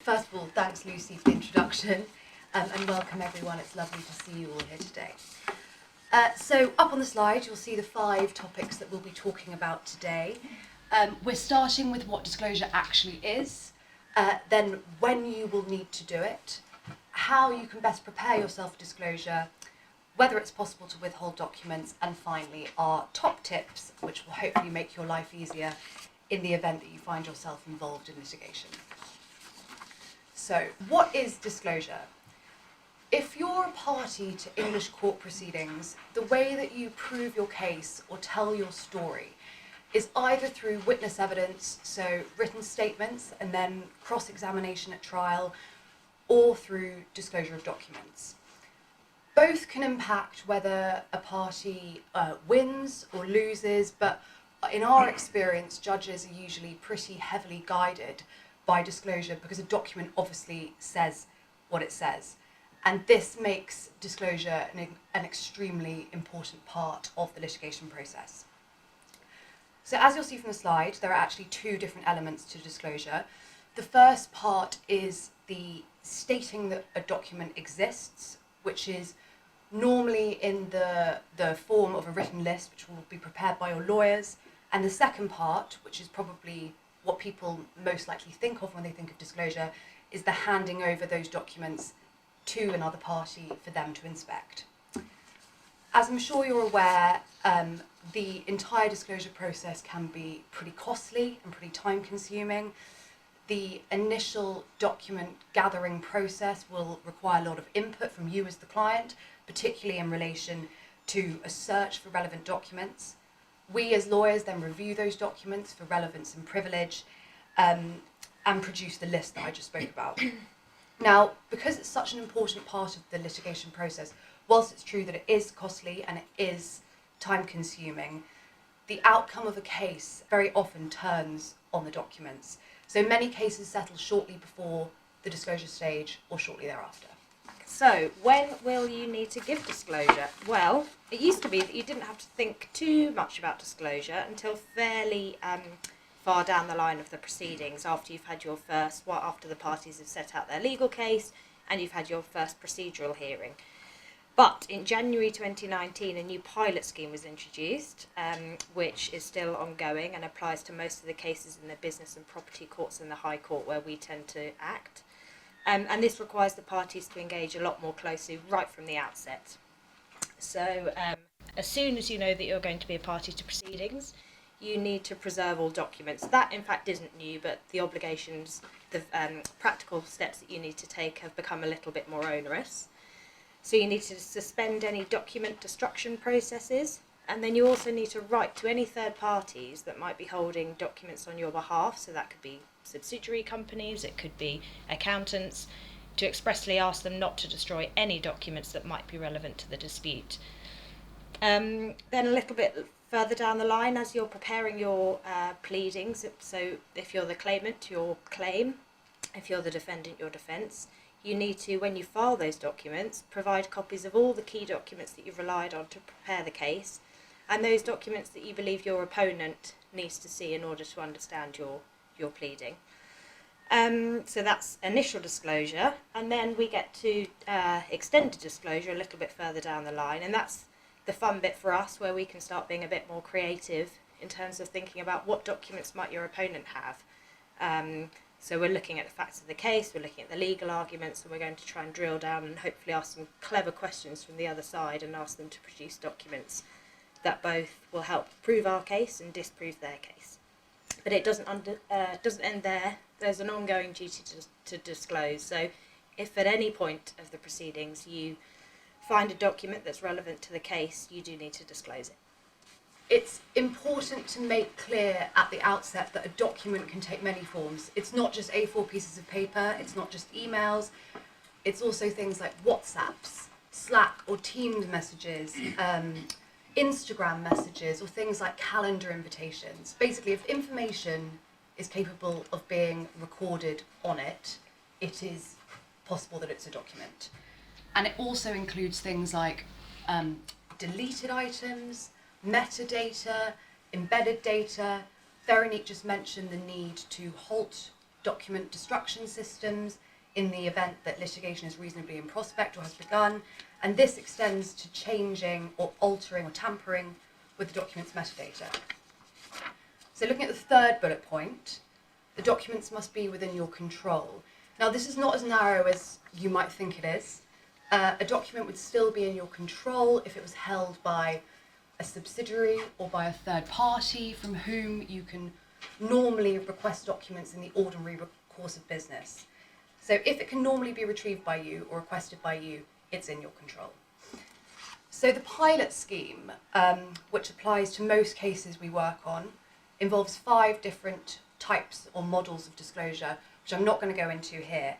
First of all, thanks Lucy for the introduction, and welcome everyone. It's lovely to see you all here today. So up on the slide, you'll see the 5 topics that we'll be talking about today. We're starting with what disclosure actually is, then when you will need to do it, how you can best prepare yourself for disclosure, whether it's possible to withhold documents, and finally our top tips, which will hopefully make your life easier in the event that you find yourself involved in litigation. So, what is disclosure? If you're a party to English court proceedings, the way that you prove your case or tell your story is either through witness evidence, so written statements and then cross-examination at trial, or through disclosure of documents. Both can impact whether a party wins or loses, but in our experience, judges are usually pretty heavily guided by disclosure because a document obviously says what it says. And this makes disclosure an extremely important part of the litigation process. So as you'll see from the slide, there are actually 2 different elements to disclosure. The first part is the stating that a document exists, which is normally in the form of a written list, which will be prepared by your lawyers. And the second part, which is probably what people most likely think of when they think of disclosure, is the handing over those documents to another party for them to inspect. As I'm sure you're aware, the entire disclosure process can be pretty costly and pretty time consuming. The initial document gathering process will require a lot of input from you as the client, particularly in relation to a search for relevant documents. We as lawyers then review those documents for relevance and privilege and produce the list that I just spoke about. Now, because it's such an important part of the litigation process, whilst it's true that it is costly and it is time consuming, the outcome of a case very often turns on the documents. So many cases settle shortly before the disclosure stage or shortly thereafter. So, when will you need to give disclosure? Well, it used to be that you didn't have to think too much about disclosure until fairly far down the line of the proceedings, after you've had your first, after the parties have set out their legal case and you've had your first procedural hearing. But in January 2019, a new pilot scheme was introduced, which is still ongoing and applies to most of the cases in the business and property courts and the High Court where we tend to act. And this requires the parties to engage a lot more closely right from the outset. So as soon as you know that you're going to be a party to proceedings, you need to preserve all documents. That, in fact, isn't new, but the obligations, the practical steps that you need to take have become a little bit more onerous. So you need to suspend any document destruction processes, and then you also need to write to any third parties that might be holding documents on your behalf. So that could be subsidiary companies, it could be accountants, to expressly ask them not to destroy any documents that might be relevant to the dispute. Then a little bit further down the line, as you're preparing your pleadings, so if you're the claimant, your claim, if you're the defendant, your defence, you need to, when you file those documents, provide copies of all the key documents that you've relied on to prepare the case, and those documents that you believe your opponent needs to see in order to understand your pleading. So that's initial disclosure, and then we get to extended disclosure a little bit further down the line, and that's the fun bit for us, where we can start being a bit more creative in terms of thinking about what documents might your opponent have. So we're looking at the facts of the case, we're looking at the legal arguments, and we're going to try and drill down and hopefully ask some clever questions from the other side and ask them to produce documents that both will help prove our case and disprove their case. But it doesn't end there. There's an ongoing duty to disclose. So if at any point of the proceedings you find a document that's relevant to the case, you do need to disclose it. It's important to make clear at the outset that a document can take many forms. It's not just A4 pieces of paper, it's not just emails, it's also things like WhatsApps, Slack or Teams messages, Instagram messages, or things like calendar invitations. Basically, if information is capable of being recorded on it, it is possible that it's a document. And it also includes things like deleted items, metadata, embedded data. Veronique just mentioned the need to halt document destruction systems in the event that litigation is reasonably in prospect or has begun, and this extends to changing or altering or tampering with the document's metadata. So looking at the third bullet point, the documents must be within your control. Now this is not as narrow as you might think it is. A document would still be in your control if it was held by a subsidiary or by a third party from whom you can normally request documents in the ordinary course of business. So if it can normally be retrieved by you or requested by you, it's in your control. So the pilot scheme, which applies to most cases we work on, involves 5 different types or models of disclosure, which I'm not going to go into here.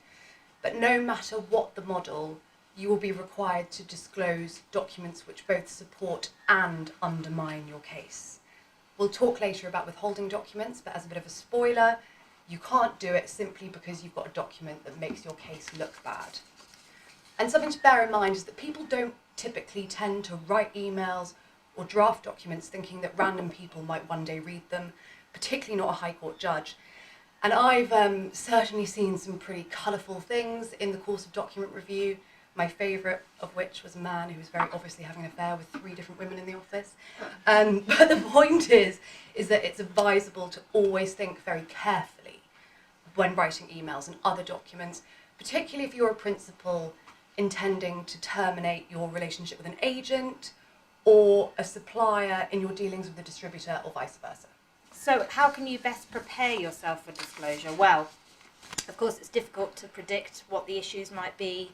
But no matter what the model, you will be required to disclose documents which both support and undermine your case. We'll talk later about withholding documents, but as a bit of a spoiler, you can't do it simply because you've got a document that makes your case look bad. And something to bear in mind is that people don't typically tend to write emails or draft documents thinking that random people might one day read them, particularly not a High Court judge. And I've certainly seen some pretty colourful things in the course of document review, my favourite of which was a man who was very obviously having an affair with 3 different women in the office. But the point is that it's advisable to always think very carefully when writing emails and other documents, particularly if you're a principal intending to terminate your relationship with an agent or a supplier in your dealings with a distributor or vice versa. So how can you best prepare yourself for disclosure? Well, of course it's difficult to predict what the issues might be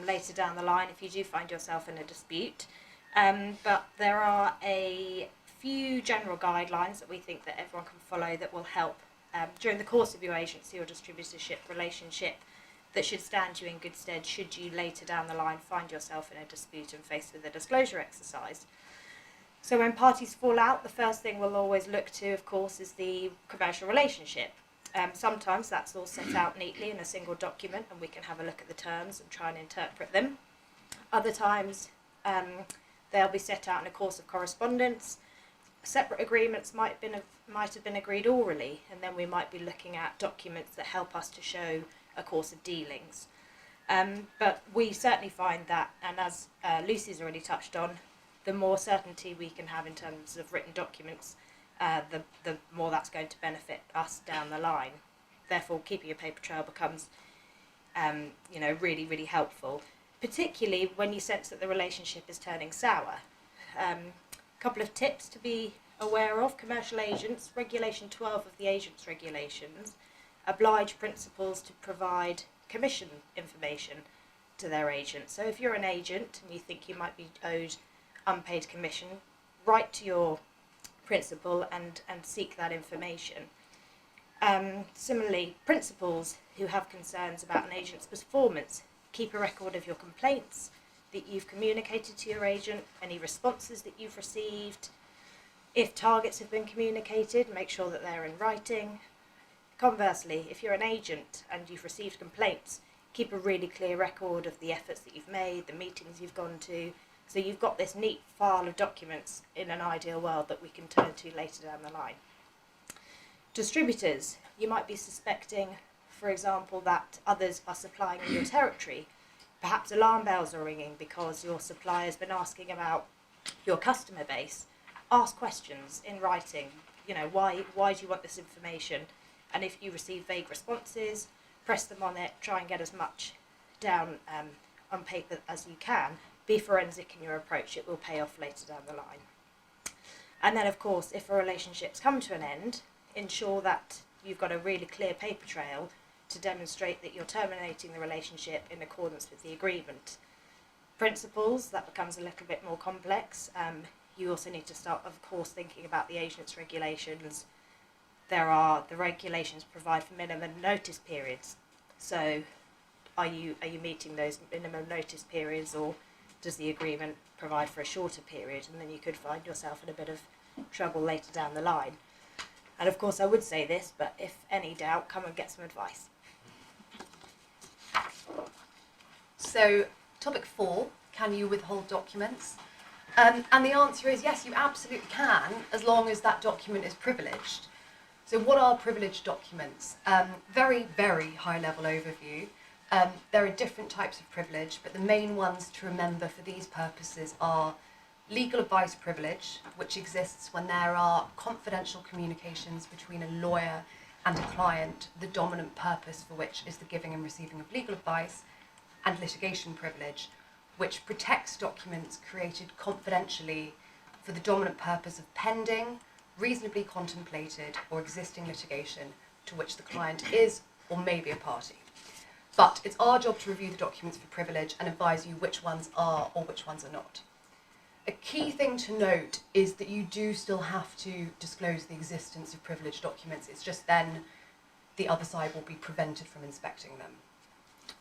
later down the line if you do find yourself in a dispute. But there are a few general guidelines that we think that everyone can follow that will help during the course of your agency or distributorship relationship that should stand you in good stead should you later down the line find yourself in a dispute and faced with a disclosure exercise. So when parties fall out, the first thing we'll always look to, of course, is the commercial relationship. Sometimes that's all set out neatly in a single document and we can have a look at the terms and try and interpret them. Other times they'll be set out in a course of correspondence. Separate agreements might have been agreed orally, and then we might be looking at documents that help us to show a course of dealings. But we certainly find that, and as Lucy's already touched on, the more certainty we can have in terms of written documents, the more that's going to benefit us down the line. Therefore, keeping a paper trail becomes, really, really helpful, particularly when you sense that the relationship is turning sour. A couple of tips to be aware of: commercial agents, Regulation 12 of the Agents Regulations, oblige principals to provide commission information to their agents. So if you're an agent and you think you might be owed unpaid commission, write to your principal and seek that information. Similarly, principals who have concerns about an agent's performance, keep a record of your complaints that you've communicated to your agent, any responses that you've received. If targets have been communicated, make sure that they're in writing. Conversely, if you're an agent and you've received complaints, keep a really clear record of the efforts that you've made, the meetings you've gone to, so you've got this neat file of documents in an ideal world that we can turn to later down the line. Distributors, you might be suspecting, for example, that others are supplying in your territory. Perhaps alarm bells are ringing because your supplier's been asking about your customer base. Ask questions in writing. Why do you want this information? And if you receive vague responses, press them on it, try and get as much down on paper as you can. Be forensic in your approach, it will pay off later down the line. And then, of course, if a relationship's come to an end, ensure that you've got a really clear paper trail to demonstrate that you're terminating the relationship in accordance with the agreement. Principals, that becomes a little bit more complex. You also need to start, of course, thinking about the agent's regulations. The regulations provide for minimum notice periods. So are you meeting those minimum notice periods, or does the agreement provide for a shorter period? And then you could find yourself in a bit of trouble later down the line. And of course I would say this, but if any doubt, come and get some advice. So topic 4, can you withhold documents? And the answer is yes, you absolutely can, as long as that document is privileged. So what are privileged documents? Very, very high level overview. There are different types of privilege, but the main ones to remember for these purposes are legal advice privilege, which exists when there are confidential communications between a lawyer and a client, the dominant purpose for which is the giving and receiving of legal advice, and litigation privilege, which protects documents created confidentially for the dominant purpose of pending, reasonably contemplated or existing litigation to which the client is or may be a party. But it's our job to review the documents for privilege and advise you which ones are or which ones are not. A key thing to note is that you do still have to disclose the existence of privileged documents. It's just then the other side will be prevented from inspecting them.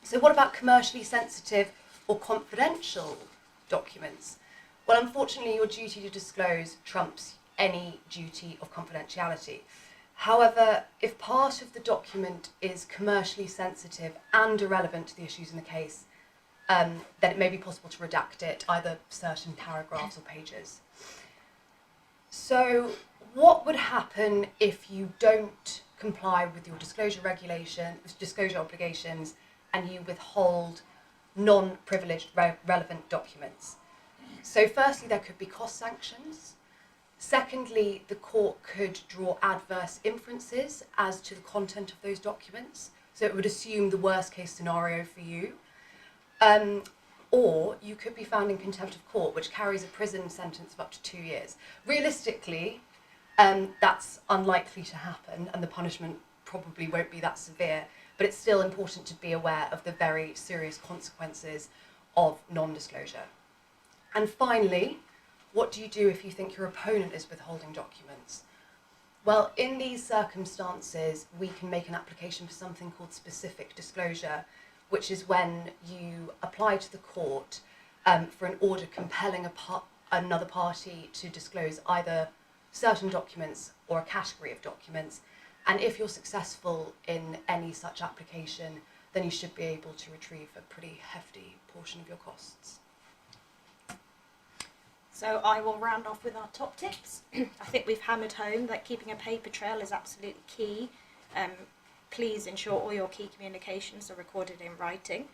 So what about commercially sensitive or confidential documents? Well, unfortunately, your duty to disclose trumps any duty of confidentiality. However, if part of the document is commercially sensitive and irrelevant to the issues in the case, then it may be possible to redact it, either certain paragraphs or pages. So what would happen if you don't comply with your disclosure obligations, and you withhold non-privileged relevant documents? So firstly, there could be cost sanctions. Secondly, the court could draw adverse inferences as to the content of those documents. So it would assume the worst case scenario for you. Or you could be found in contempt of court, which carries a prison sentence of up to 2 years. Realistically, that's unlikely to happen, and the punishment probably won't be that severe, but it's still important to be aware of the very serious consequences of non-disclosure. And finally, what do you do if you think your opponent is withholding documents? Well, in these circumstances, we can make an application for something called specific disclosure, which is when you apply to the court for an order compelling another party to disclose either certain documents or a category of documents. And if you're successful in any such application, then you should be able to retrieve a pretty hefty portion of your costs. So I will round off with our top tips. I think we've hammered home that keeping a paper trail is absolutely key. Please ensure all your key communications are recorded in writing.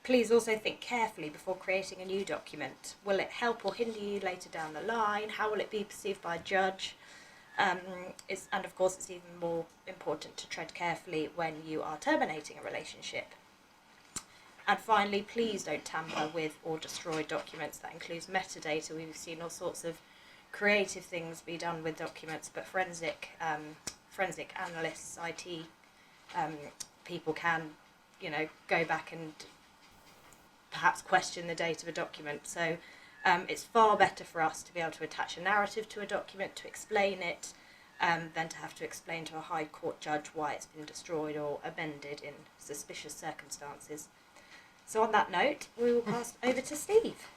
Please also think carefully before creating a new document. Will it help or hinder you later down the line? How will it be perceived by a judge? And of course, it's even more important to tread carefully when you are terminating a relationship. And finally, please don't tamper with or destroy documents. That includes metadata. We've seen all sorts of creative things be done with documents, but forensic analysts, IT people can, go back and perhaps question the date of a document. So it's far better for us to be able to attach a narrative to a document to explain it than to have to explain to a High Court judge why it's been destroyed or amended in suspicious circumstances. So on that note, we will pass over to Steve.